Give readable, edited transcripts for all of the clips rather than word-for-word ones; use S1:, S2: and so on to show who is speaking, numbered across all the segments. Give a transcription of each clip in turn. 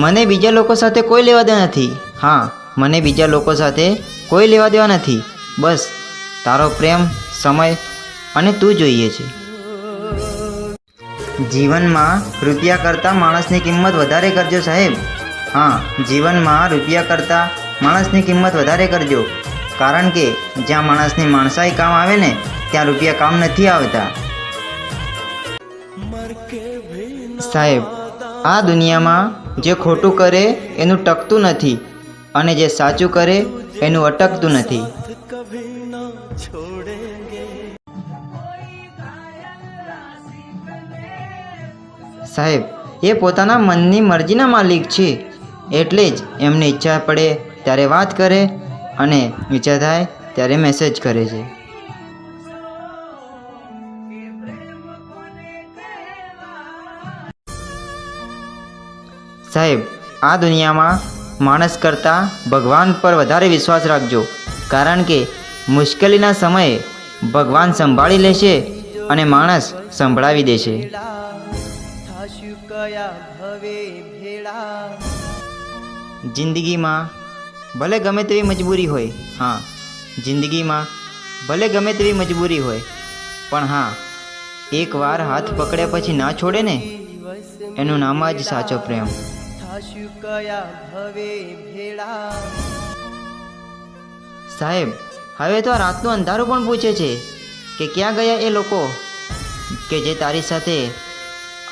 S1: મને બીજા લોકો સાથે કોઈ લેવા દેવા નથી. હા, મને બીજા લોકો સાથે કોઈ લેવા દેવા નથી. બસ તારો પ્રેમ, સમય અને તું જોઈએ છે. જીવનમાં રૂપિયા કરતાં માણસની કિંમત વધારે કરજો સાહેબ. હા, જીવનમાં રૂપિયા કરતાં માણસની કિંમત વધારે કરજો. કારણ કે જ્યાં માણસની માણસાઈ કામ આવે ને ત્યાં રૂપિયા કામ નથી આવતા. સાહેબ, આ દુનિયામાં જે ખોટું કરે એનું ટકતું નથી અને જે સાચું કરે એનું અટકતું નથી. સાહેબ, એ પોતાના મનની મરજીના માલિક છે. એટલે જ એમને ઈચ્છા પડે ત્યારે વાત કરે અને ઈચ્છા થાય ત્યારે મેસેજ કરે છે. સાહેબ, આ દુનિયામાં માણસ કરતાં ભગવાન પર વધારે વિશ્વાસ રાખજો. કારણ કે મુશ્કેલીના સમયે ભગવાન સંભાળી લેશે અને માણસ સંભળાવી દેશે. જિંદગીમાં ભલે ગમે તેવી મજબૂરી હોય, હા, જિંદગીમાં ભલે ગમે તેવી મજબૂરી હોય, પણ હા, એકવાર હાથ પકડ્યા પછી ના છોડે ને એનું નામ જ સાચો પ્રેમ. સાહેબ, હવે તો આ રાતનું અંધારું પણ પૂછે છે કે ક્યાં ગયા એ લોકો કે જે તારી સાથે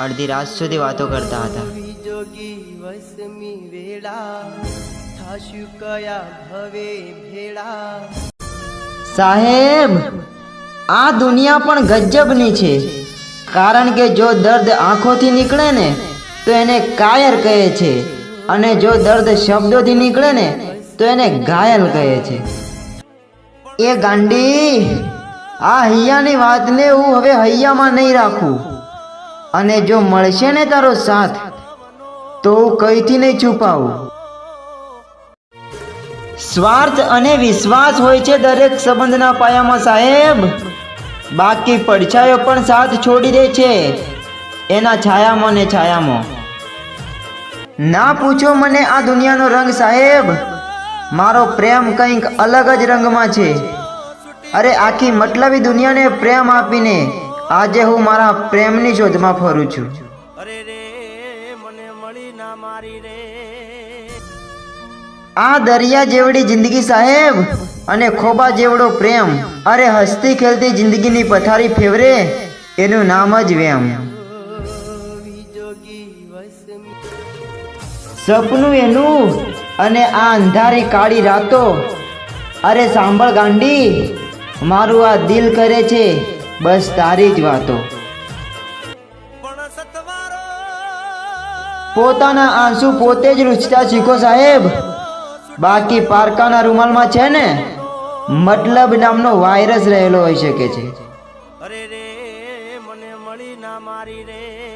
S1: અડધી રાત સુધી વાતો કરતા હતા. સાહેબ, આ દુનિયા પણ ગજબની છે. કારણ કે જો દર્દ આંખોથી નીકળે ને તો એને કાયર કહે છે અને જો દર્દ શબ્દોથી નીકળે ને તો એને ઘાયલ કહે છે. એ ગાંડી, આ હૈયાની વાતને હું હવે હૈયામાં નહીં રાખું અને જો મળશે ને તારો સાથ તો હું કઈથી નહીં છુપાવું. સ્વાર્થ અને વિશ્વાસ હોય છે દરેક સંબંધના પાયામાં સાહેબ. બાકી પડછાયો પણ સાથ છોડી દે છે એના છાયામાં ને છાયામાં. ના પૂછો મને આ દુનિયાનો રંગ સાહેબ, મારો પ્રેમ કંઈક અલગ જ રંગમાં છે. અરે આખી મતલબી દુનિયાને પ્રેમ આપીને આજે હું મારા પ્રેમની શોધમાં ફરું છું. આ દરિયા જેવડી જિંદગી સાહેબ અને ખોબા જેવડો પ્રેમ. અરે હસતી ખેલતી જિંદગીની પથારી ફેવરે એનું નામ જ વેમ. સપનું એનું અને આ અંધારી કાળી રાતો. અરે સાંભળ ગાંડી, મારું આ દિલ કરે છે બસ તારી જ વાતો. પોતાના આંસુ પોતે જ લૂછતા શીખો સાહેબ. બાકી પારકાના રૂમાલમાં છે ને મતલબ નામનો વાયરસ રહેલો હોઈ શકે છે.
S2: અરે રે મને મળી ના મારી રે.